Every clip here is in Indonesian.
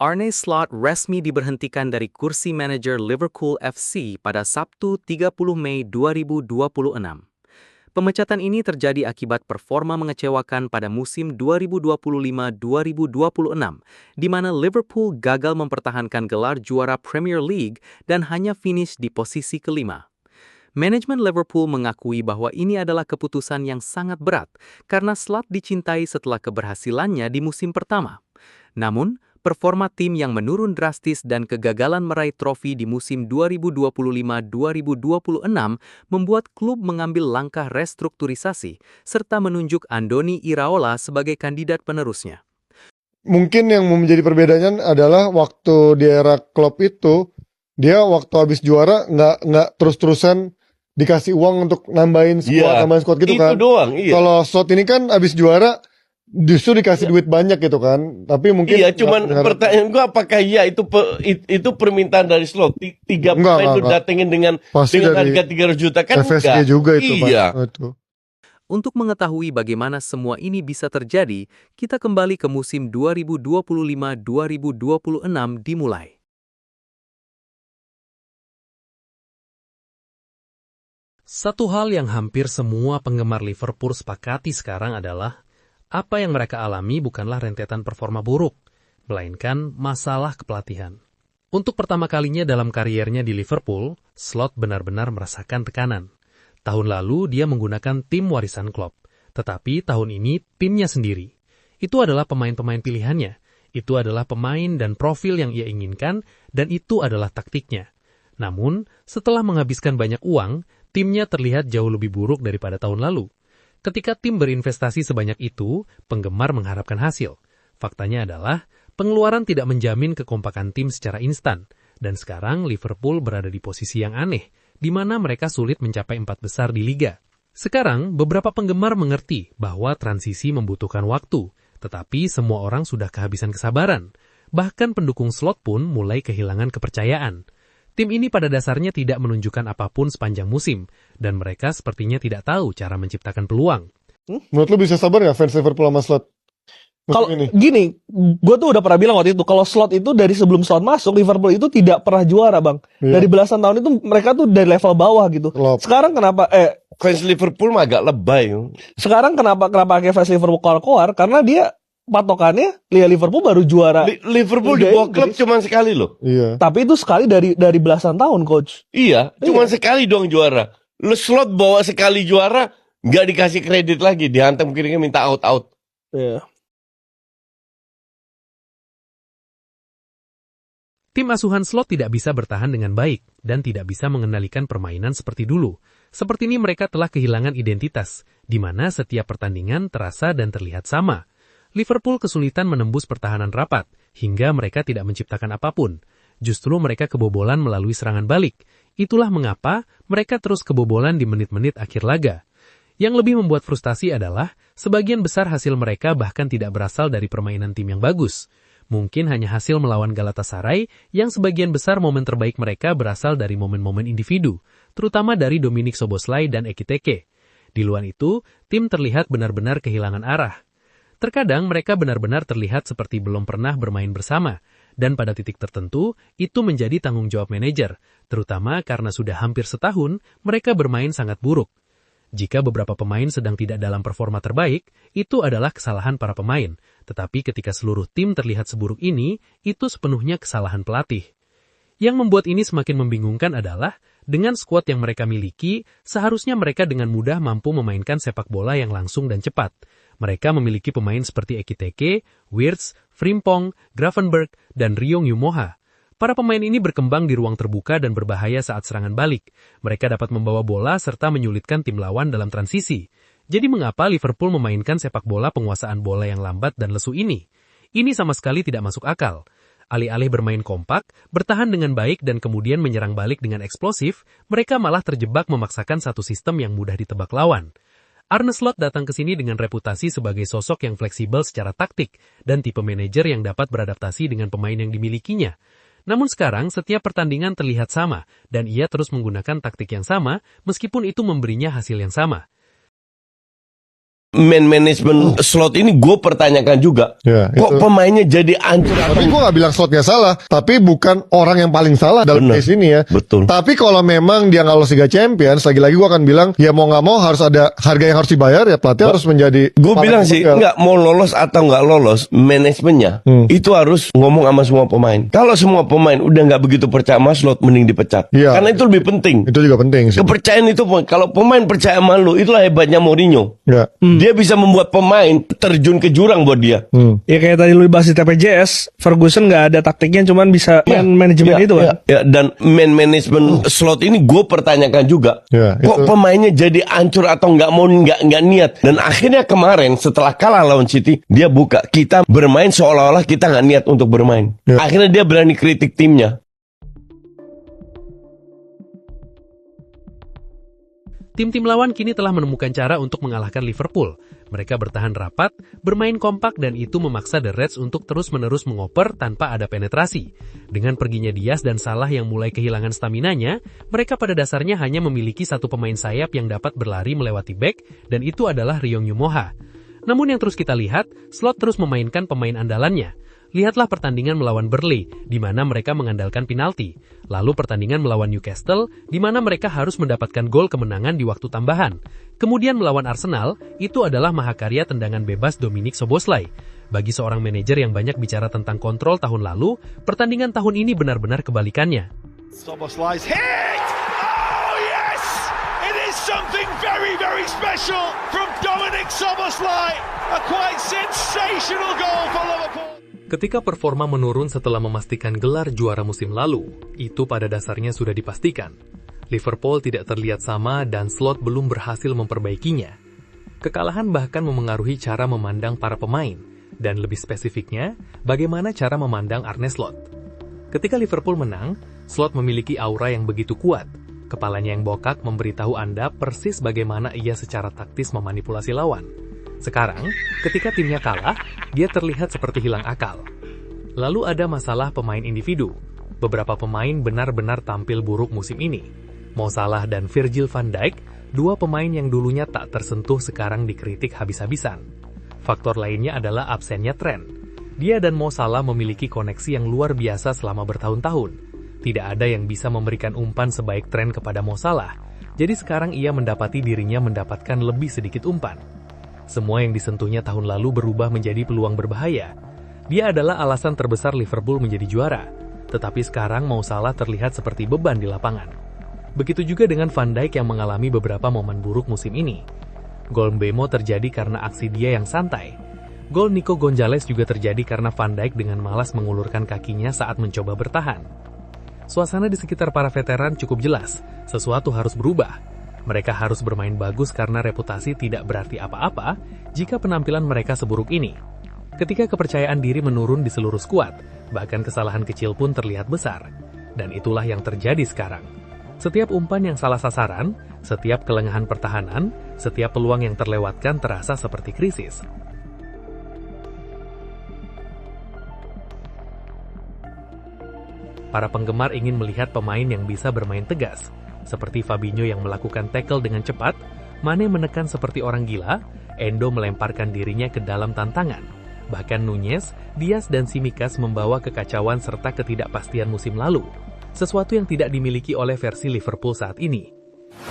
Arne Slot resmi diberhentikan dari kursi manajer Liverpool FC pada Sabtu 30 Mei 2026. Pemecatan ini terjadi akibat performa mengecewakan pada musim 2025-2026, di mana Liverpool gagal mempertahankan gelar juara Premier League dan hanya finish di posisi kelima. Manajemen Liverpool mengakui bahwa ini adalah keputusan yang sangat berat karena Slot dicintai setelah keberhasilannya di musim pertama. Namun, performa tim yang menurun drastis dan kegagalan meraih trofi di musim 2025-2026 membuat klub mengambil langkah restrukturisasi serta menunjuk Andoni Iraola sebagai kandidat penerusnya. Mungkin yang menjadi perbedaannya adalah waktu di era Klopp itu, dia waktu habis juara nggak terus-terusan dikasih uang untuk nambahin squad gitu itu kan. doang, iya. Kalau Slot ini kan habis juara justru dikasih duit banyak gitu kan. Tapi mungkin cuman pertanyaan gua apakah itu permintaan dari Slot? Tiga pemain lu datengin dengan harga 300 juta kan FSG enggak. juga itu, iya. Itu. Untuk mengetahui bagaimana semua ini bisa terjadi, kita kembali ke musim 2025-2026 dimulai. Satu hal yang hampir semua penggemar Liverpool sepakati sekarang adalah apa yang mereka alami bukanlah rentetan performa buruk, melainkan masalah kepelatihan. Untuk pertama kalinya dalam kariernya di Liverpool, Slot benar-benar merasakan tekanan. Tahun lalu dia menggunakan tim warisan Klopp, tetapi tahun ini timnya sendiri. Itu adalah pemain-pemain pilihannya, itu adalah pemain dan profil yang ia inginkan, dan itu adalah taktiknya. Namun, setelah menghabiskan banyak uang, timnya terlihat jauh lebih buruk daripada tahun lalu. Ketika tim berinvestasi sebanyak itu, penggemar mengharapkan hasil. Faktanya adalah, pengeluaran tidak menjamin kekompakan tim secara instan, dan sekarang Liverpool berada di posisi yang aneh, di mana mereka sulit mencapai 4 besar di Liga. Sekarang, beberapa penggemar mengerti bahwa transisi membutuhkan waktu, tetapi semua orang sudah kehabisan kesabaran. Bahkan pendukung Slot pun mulai kehilangan kepercayaan. Tim ini pada dasarnya tidak menunjukkan apapun sepanjang musim, dan mereka sepertinya tidak tahu cara menciptakan peluang. Menurut lu bisa sabar nggak fans Liverpool sama Slot? Kalau gini, gue tuh udah pernah bilang waktu itu, kalau Slot itu dari sebelum Slot masuk, Liverpool itu tidak pernah juara, Bang. Iya. Dari belasan tahun itu mereka tuh dari level bawah gitu. Sekarang kenapa fans Liverpool mah agak lebay. Sekarang kenapa akhirnya fans Liverpool keluar? Karena dia patokannya Liverpool baru juara. Liverpool dibawa klub cuma sekali loh. Iya. Tapi itu sekali dari belasan tahun, coach. Iya, cuma sekali doang juara. Lu Slot bawa sekali juara, nggak dikasih kredit lagi, dihantam kirinya minta out. Iya. Tim asuhan Slot tidak bisa bertahan dengan baik dan tidak bisa mengendalikan permainan seperti dulu. Seperti ini mereka telah kehilangan identitas, di mana setiap pertandingan terasa dan terlihat sama. Liverpool kesulitan menembus pertahanan rapat, hingga mereka tidak menciptakan apapun. Justru mereka kebobolan melalui serangan balik. Itulah mengapa mereka terus kebobolan di menit-menit akhir laga. Yang lebih membuat frustasi adalah, sebagian besar hasil mereka bahkan tidak berasal dari permainan tim yang bagus. Mungkin hanya hasil melawan Galatasaray, yang sebagian besar momen terbaik mereka berasal dari momen-momen individu, terutama dari Dominic Szoboszlai dan Ekitike. Di luar itu, tim terlihat benar-benar kehilangan arah. Terkadang mereka benar-benar terlihat seperti belum pernah bermain bersama, dan pada titik tertentu, itu menjadi tanggung jawab manajer, terutama karena sudah hampir setahun mereka bermain sangat buruk. Jika beberapa pemain sedang tidak dalam performa terbaik, itu adalah kesalahan para pemain, tetapi ketika seluruh tim terlihat seburuk ini, itu sepenuhnya kesalahan pelatih. Yang membuat ini semakin membingungkan adalah, dengan skuad yang mereka miliki, seharusnya mereka dengan mudah mampu memainkan sepak bola yang langsung dan cepat. Mereka memiliki pemain seperti Ekitike, Wirtz, Frimpong, Gravenberch, dan Ryong Yumoha. Para pemain ini berkembang di ruang terbuka dan berbahaya saat serangan balik. Mereka dapat membawa bola serta menyulitkan tim lawan dalam transisi. Jadi mengapa Liverpool memainkan sepak bola penguasaan bola yang lambat dan lesu ini? Ini sama sekali tidak masuk akal. Alih-alih bermain kompak, bertahan dengan baik dan kemudian menyerang balik dengan eksplosif, mereka malah terjebak memaksakan satu sistem yang mudah ditebak lawan. Arne Slot datang ke sini dengan reputasi sebagai sosok yang fleksibel secara taktik dan tipe manajer yang dapat beradaptasi dengan pemain yang dimilikinya. Namun sekarang setiap pertandingan terlihat sama dan ia terus menggunakan taktik yang sama meskipun itu memberinya hasil yang sama. manajemen slot ini gue pertanyakan juga. Ya, kok pemainnya jadi hancur? Tapi gue gak bilang slotnya salah, tapi bukan orang yang paling salah dalam case ini ya. Betul. Tapi kalau memang dia nggak lolos Liga Champions, lagi-lagi gue akan bilang, ya mau nggak mau harus ada harga yang harus dibayar, ya pelatih harus menjadi. Gue bilang sih, nggak mau lolos atau nggak lolos, manajemennya itu harus ngomong sama semua pemain. Kalau semua pemain udah nggak begitu percaya sama slot, mending dipecat. Ya, karena itu lebih penting. Itu juga penting sih. Kepercayaan itu, kalau pemain percaya sama lu, itulah hebatnya Mourinho. Ya. Dia bisa membuat pemain terjun ke jurang buat dia. Ya kayak tadi lu bahas di TPJS, Ferguson nggak ada taktiknya, cuman bisa manajemen itu kan. Ya, dan manajemen slot ini gue pertanyakan juga. Ya, kok pemainnya jadi hancur atau nggak niat? Dan akhirnya kemarin setelah kalah lawan City, dia buka, kita bermain seolah-olah kita nggak niat untuk bermain. Ya. Akhirnya dia berani kritik timnya. Tim-tim lawan kini telah menemukan cara untuk mengalahkan Liverpool. Mereka bertahan rapat, bermain kompak, dan itu memaksa The Reds untuk terus-menerus mengoper tanpa ada penetrasi. Dengan perginya Diaz dan Salah yang mulai kehilangan staminanya, mereka pada dasarnya hanya memiliki satu pemain sayap yang dapat berlari melewati bek, dan itu adalah Ryong Yumoha. Namun yang terus kita lihat, Slot terus memainkan pemain andalannya. Lihatlah pertandingan melawan Burnley, di mana mereka mengandalkan penalti. Lalu pertandingan melawan Newcastle, di mana mereka harus mendapatkan gol kemenangan di waktu tambahan. Kemudian melawan Arsenal, itu adalah mahakarya tendangan bebas Dominic Szoboszlai. Bagi seorang manajer yang banyak bicara tentang kontrol tahun lalu, pertandingan tahun ini benar-benar kebalikannya. Szoboszlai's hit! Oh yes! It is something very, very special from Dominic Szoboszlai. A quite sensational goal for Liverpool. Ketika performa menurun setelah memastikan gelar juara musim lalu, itu pada dasarnya sudah dipastikan. Liverpool tidak terlihat sama dan Slot belum berhasil memperbaikinya. Kekalahan bahkan memengaruhi cara memandang para pemain, dan lebih spesifiknya, bagaimana cara memandang Arne Slot. Ketika Liverpool menang, Slot memiliki aura yang begitu kuat. Kepalanya yang bokak memberitahu Anda persis bagaimana ia secara taktis memanipulasi lawan. Sekarang, ketika timnya kalah, dia terlihat seperti hilang akal. Lalu ada masalah pemain individu. Beberapa pemain benar-benar tampil buruk musim ini. Mo Salah dan Virgil van Dijk, dua pemain yang dulunya tak tersentuh sekarang dikritik habis-habisan. Faktor lainnya adalah absennya Trent. Dia dan Mo Salah memiliki koneksi yang luar biasa selama bertahun-tahun. Tidak ada yang bisa memberikan umpan sebaik Trent kepada Mo Salah. Jadi sekarang ia mendapati dirinya mendapatkan lebih sedikit umpan. Semua yang disentuhnya tahun lalu berubah menjadi peluang berbahaya. Dia adalah alasan terbesar Liverpool menjadi juara. Tetapi sekarang Mo Salah terlihat seperti beban di lapangan. Begitu juga dengan Van Dijk yang mengalami beberapa momen buruk musim ini. Gol Mbemo terjadi karena aksi dia yang santai. Gol Nico Gonzalez juga terjadi karena Van Dijk dengan malas mengulurkan kakinya saat mencoba bertahan. Suasana di sekitar para veteran cukup jelas, sesuatu harus berubah. Mereka harus bermain bagus karena reputasi tidak berarti apa-apa jika penampilan mereka seburuk ini. Ketika kepercayaan diri menurun di seluruh skuad, bahkan kesalahan kecil pun terlihat besar. Dan itulah yang terjadi sekarang. Setiap umpan yang salah sasaran, setiap kelengahan pertahanan, setiap peluang yang terlewatkan terasa seperti krisis. Para penggemar ingin melihat pemain yang bisa bermain tegas, seperti Fabinho yang melakukan tackle dengan cepat, Mane menekan seperti orang gila, Endo melemparkan dirinya ke dalam tantangan. Bahkan Nunez, Diaz dan Tsimikas membawa kekacauan serta ketidakpastian musim lalu, sesuatu yang tidak dimiliki oleh versi Liverpool saat ini.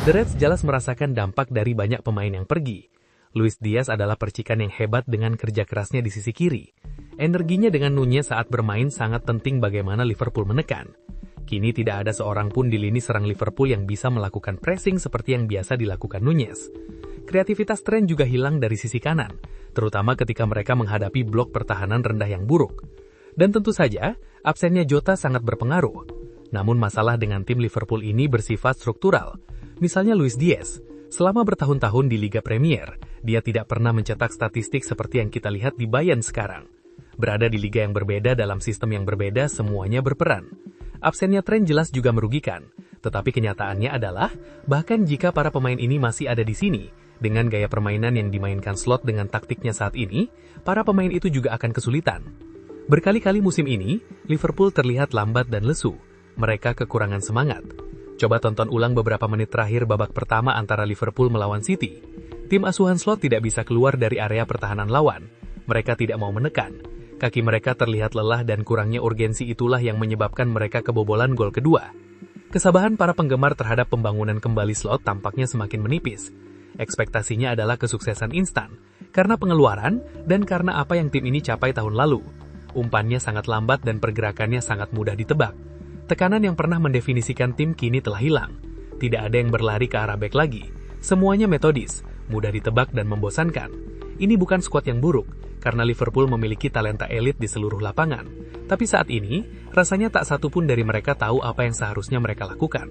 The Reds jelas merasakan dampak dari banyak pemain yang pergi. Luis Diaz adalah percikan yang hebat dengan kerja kerasnya di sisi kiri. Energinya dengan Nunez saat bermain sangat penting bagaimana Liverpool menekan. Kini tidak ada seorang pun di lini serang Liverpool yang bisa melakukan pressing seperti yang biasa dilakukan Nunez. Kreativitas Trent juga hilang dari sisi kanan, terutama ketika mereka menghadapi blok pertahanan rendah yang buruk. Dan tentu saja, absennya Jota sangat berpengaruh. Namun masalah dengan tim Liverpool ini bersifat struktural. Misalnya Luis Diaz, selama bertahun-tahun di Liga Premier, dia tidak pernah mencetak statistik seperti yang kita lihat di Bayern sekarang. Berada di liga yang berbeda dalam sistem yang berbeda, semuanya berperan. Absennya Trent jelas juga merugikan, tetapi kenyataannya adalah, bahkan jika para pemain ini masih ada di sini, dengan gaya permainan yang dimainkan Slot dengan taktiknya saat ini, para pemain itu juga akan kesulitan. Berkali-kali musim ini, Liverpool terlihat lambat dan lesu. Mereka kekurangan semangat. Coba tonton ulang beberapa menit terakhir babak pertama antara Liverpool melawan City. Tim asuhan Slot tidak bisa keluar dari area pertahanan lawan. Mereka tidak mau menekan. Kaki mereka terlihat lelah dan kurangnya urgensi itulah yang menyebabkan mereka kebobolan gol kedua. Kesabaran para penggemar terhadap pembangunan kembali Slot tampaknya semakin menipis. Ekspektasinya adalah kesuksesan instan, karena pengeluaran dan karena apa yang tim ini capai tahun lalu. Umpannya sangat lambat dan pergerakannya sangat mudah ditebak. Tekanan yang pernah mendefinisikan tim kini telah hilang. Tidak ada yang berlari ke arah bek lagi. Semuanya metodis, mudah ditebak dan membosankan. Ini bukan skuad yang buruk, karena Liverpool memiliki talenta elit di seluruh lapangan. Tapi saat ini, rasanya tak satu pun dari mereka tahu apa yang seharusnya mereka lakukan.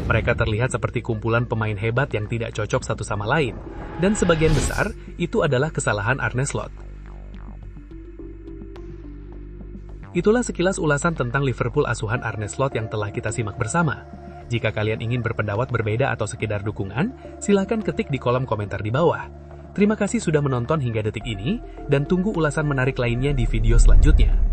Mereka terlihat seperti kumpulan pemain hebat yang tidak cocok satu sama lain. Dan sebagian besar, itu adalah kesalahan Arne Slot. Itulah sekilas ulasan tentang Liverpool asuhan Arne Slot yang telah kita simak bersama. Jika kalian ingin berpendapat berbeda atau sekedar dukungan, silakan ketik di kolom komentar di bawah. Terima kasih sudah menonton hingga detik ini, dan tunggu ulasan menarik lainnya di video selanjutnya.